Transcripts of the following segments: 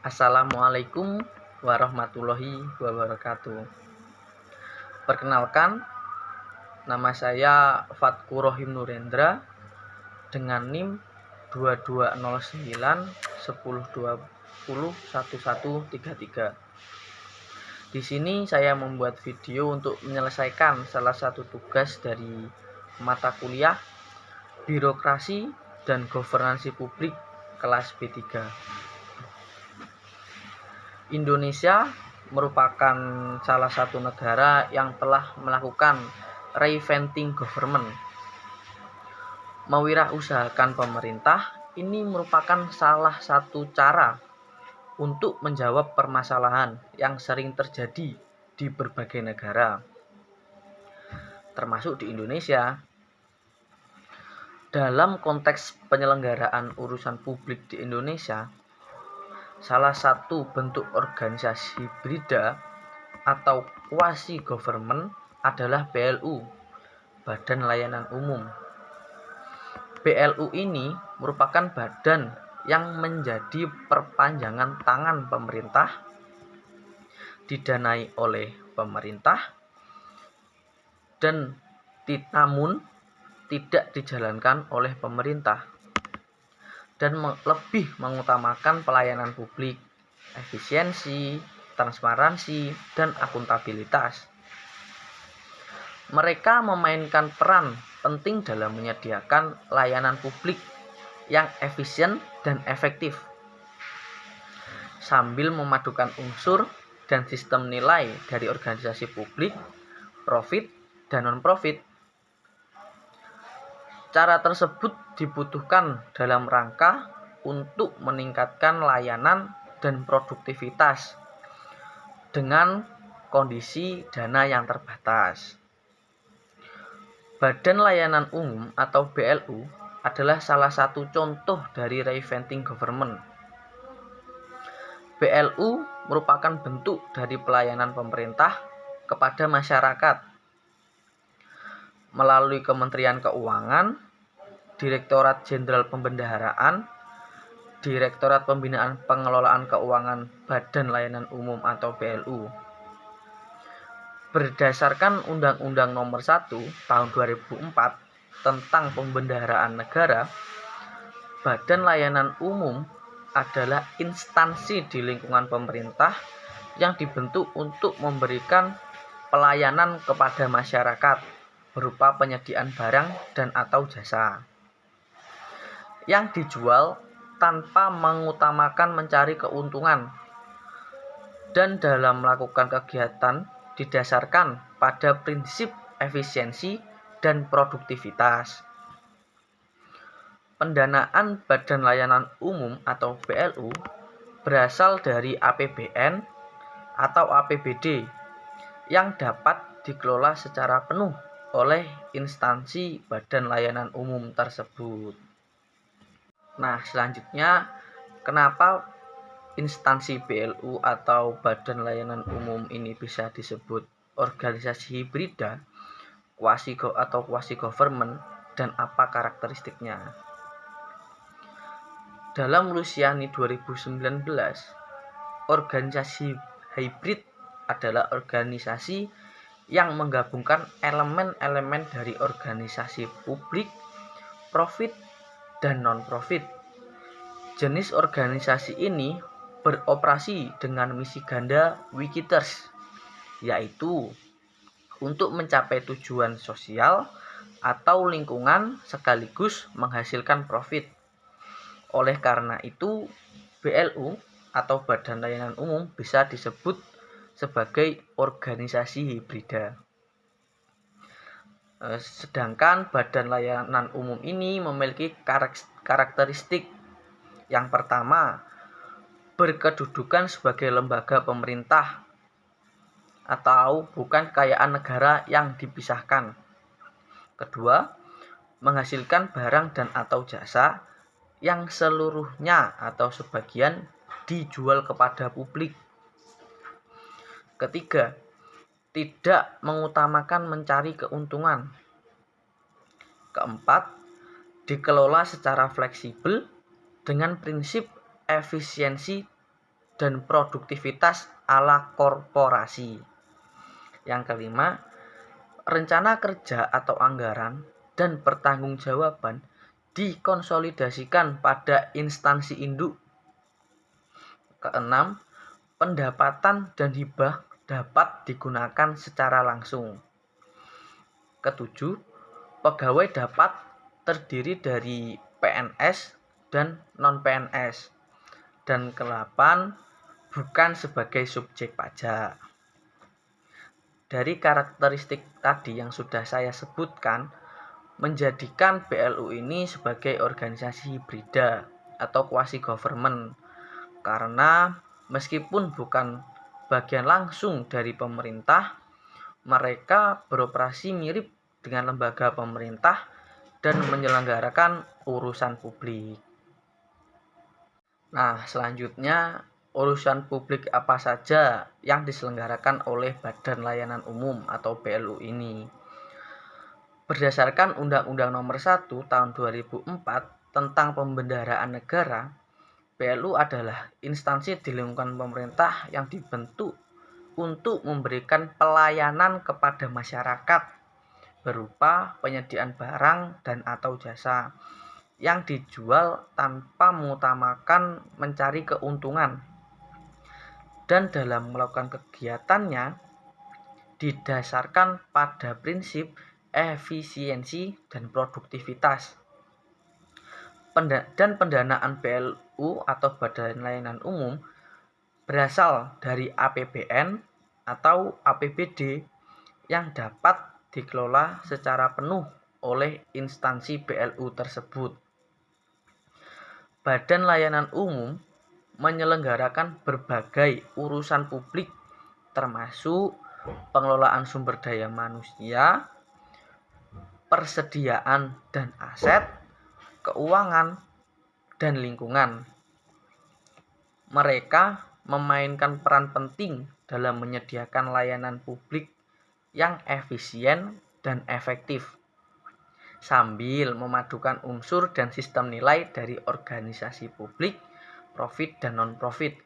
Assalamualaikum warahmatullahi wabarakatuh. Perkenalkan, nama saya Fatku Rohim Nurendra dengan NIM 2209 1020 1133. Di sini saya membuat video untuk menyelesaikan salah satu tugas dari mata kuliah Birokrasi dan Governansi Publik kelas B3. Indonesia merupakan salah satu negara yang telah melakukan reinventing government. Mewirausahakan pemerintah ini merupakan salah satu cara untuk menjawab permasalahan yang sering terjadi di berbagai negara, termasuk di Indonesia. Dalam konteks penyelenggaraan urusan publik di Indonesia, salah satu bentuk organisasi hibrida atau quasi government adalah BLU, Badan Layanan Umum. BLU ini merupakan badan yang menjadi perpanjangan tangan pemerintah, didanai oleh pemerintah, dan namun tidak dijalankan oleh pemerintah, dan lebih mengutamakan pelayanan publik, efisiensi, transparansi, dan akuntabilitas. Mereka memainkan peran penting dalam menyediakan layanan publik yang efisien dan efektif, sambil memadukan unsur dan sistem nilai dari organisasi publik, profit, dan non-profit. Cara tersebut dibutuhkan dalam rangka untuk meningkatkan layanan dan produktivitas dengan kondisi dana yang terbatas. Badan Layanan Umum atau BLU adalah salah satu contoh dari reinventing government. BLU merupakan bentuk dari pelayanan pemerintah kepada masyarakat melalui Kementerian Keuangan, Direktorat Jenderal Pembendaharaan, Direktorat Pembinaan Pengelolaan Keuangan Badan Layanan Umum atau BLU. Berdasarkan Undang-Undang Nomor 1 Tahun 2004 tentang Pembendaharaan Negara, Badan Layanan Umum adalah instansi di lingkungan pemerintah yang dibentuk untuk memberikan pelayanan kepada masyarakat berupa penyediaan barang dan atau jasa yang dijual tanpa mengutamakan mencari keuntungan, dan dalam melakukan kegiatan didasarkan pada prinsip efisiensi dan produktivitas. Pendanaan Badan Layanan Umum atau BLU berasal dari APBN atau APBD yang dapat dikelola secara penuh oleh instansi Badan Layanan Umum tersebut. Nah, selanjutnya, kenapa instansi BLU atau Badan Layanan Umum ini bisa disebut organisasi hibrida, quasi government, dan apa karakteristiknya? Dalam Luciani 2019, organisasi hibrid adalah organisasi yang menggabungkan elemen-elemen dari organisasi publik, profit, dan non-profit. Jenis organisasi ini beroperasi dengan misi ganda Wikiters, yaitu untuk mencapai tujuan sosial atau lingkungan sekaligus menghasilkan profit. Oleh karena itu, BLU atau Badan Layanan Umum bisa disebut sebagai organisasi hibrida. Sedangkan Badan Layanan Umum ini memiliki karakteristik. Yang pertama, berkedudukan sebagai lembaga pemerintah atau bukan kekayaan negara yang dipisahkan. Kedua, menghasilkan barang dan atau jasa yang seluruhnya atau sebagian dijual kepada publik. Ketiga, tidak mengutamakan mencari keuntungan. Keempat, dikelola secara fleksibel dengan prinsip efisiensi dan produktivitas ala korporasi. Yang kelima, rencana kerja atau anggaran dan pertanggungjawaban dikonsolidasikan pada instansi induk. Keenam, pendapatan dan hibah dapat digunakan secara langsung. Ketujuh, pegawai dapat terdiri dari PNS dan non-PNS. Dan ke-8, bukan sebagai subjek pajak. Dari karakteristik tadi yang sudah saya sebutkan, menjadikan BLU ini sebagai organisasi hibrida atau quasi-government, karena meskipun bukan bagian langsung dari pemerintah, mereka beroperasi mirip dengan lembaga pemerintah dan menyelenggarakan urusan publik. Nah, selanjutnya urusan publik apa saja yang diselenggarakan oleh Badan Layanan Umum atau BLU ini. Berdasarkan Undang-Undang Nomor 1 Tahun 2004 tentang Pembendaharaan Negara, BLU adalah instansi di lingkungan pemerintah yang dibentuk untuk memberikan pelayanan kepada masyarakat berupa penyediaan barang dan atau jasa yang dijual tanpa mengutamakan mencari keuntungan, dan dalam melakukan kegiatannya didasarkan pada prinsip efisiensi dan produktivitas. Dan pendanaan BLU atau Badan Layanan Umum berasal dari APBN atau APBD yang dapat dikelola secara penuh oleh instansi BLU tersebut. Badan Layanan Umum menyelenggarakan berbagai urusan publik termasuk pengelolaan sumber daya manusia, persediaan dan aset, keuangan, dan lingkungan. Mereka memainkan peran penting dalam menyediakan layanan publik yang efisien dan efektif, sambil memadukan unsur dan sistem nilai dari organisasi publik, profit dan non-profit.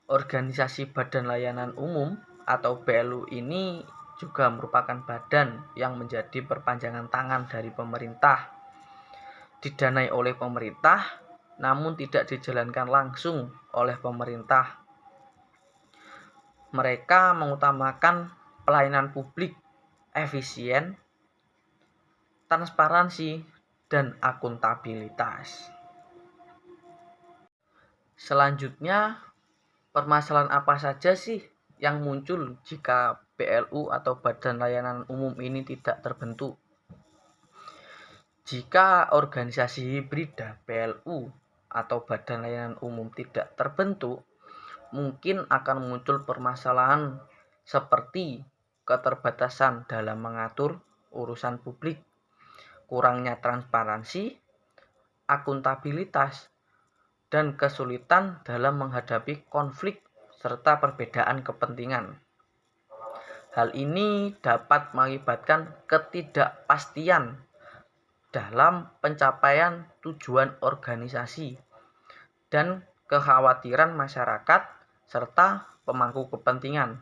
Organisasi Badan Layanan Umum atau BLU ini juga merupakan badan yang menjadi perpanjangan tangan dari pemerintah, didanai oleh pemerintah namun tidak dijalankan langsung oleh pemerintah. Mereka mengutamakan pelayanan publik efisien, transparansi, dan akuntabilitas. Selanjutnya, permasalahan apa saja sih yang muncul jika BLU atau Badan Layanan Umum ini tidak terbentuk? Jika organisasi hibrida BLU atau Badan Layanan Umum tidak terbentuk, mungkin akan muncul permasalahan seperti keterbatasan dalam mengatur urusan publik, kurangnya transparansi, akuntabilitas, dan kesulitan dalam menghadapi konflik serta perbedaan kepentingan. Hal ini dapat mengakibatkan ketidakpastian dalam pencapaian tujuan organisasi dan kekhawatiran masyarakat serta pemangku kepentingan.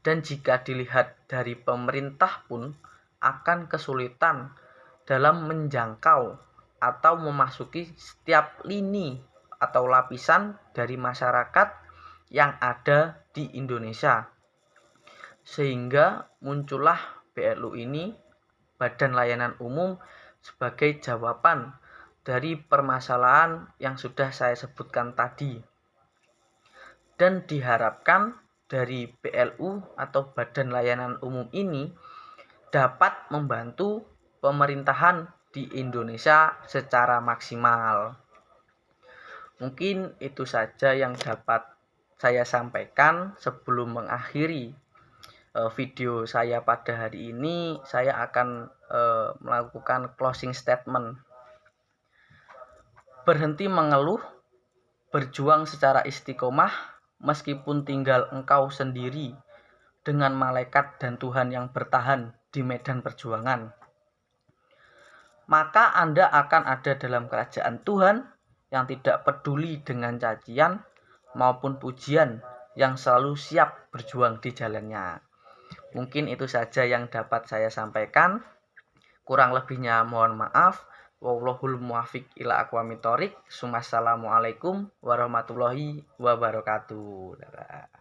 Dan jika dilihat dari pemerintah pun akan kesulitan dalam menjangkau atau memasuki setiap lini atau lapisan dari masyarakat yang ada di Indonesia. Sehingga muncullah BLU ini, Badan Layanan Umum, sebagai jawaban dari permasalahan yang sudah saya sebutkan tadi. Dan diharapkan dari BLU atau Badan Layanan Umum ini dapat membantu pemerintahan di Indonesia secara maksimal. Mungkin itu saja yang dapat saya sampaikan. Sebelum mengakhiri video saya pada hari ini, saya akan melakukan closing statement. Berhenti mengeluh, berjuang secara istiqomah, meskipun tinggal engkau sendiri dengan malaikat dan Tuhan yang bertahan di medan perjuangan. Maka Anda akan ada dalam kerajaan Tuhan yang tidak peduli dengan cacian maupun pujian, yang selalu siap berjuang di jalannya. Mungkin itu saja yang dapat saya sampaikan. Kurang lebihnya mohon maaf. Wallahul muwaffiq ila aqwamit thoriq. Wassalamualaikum warahmatullahi wabarakatuh.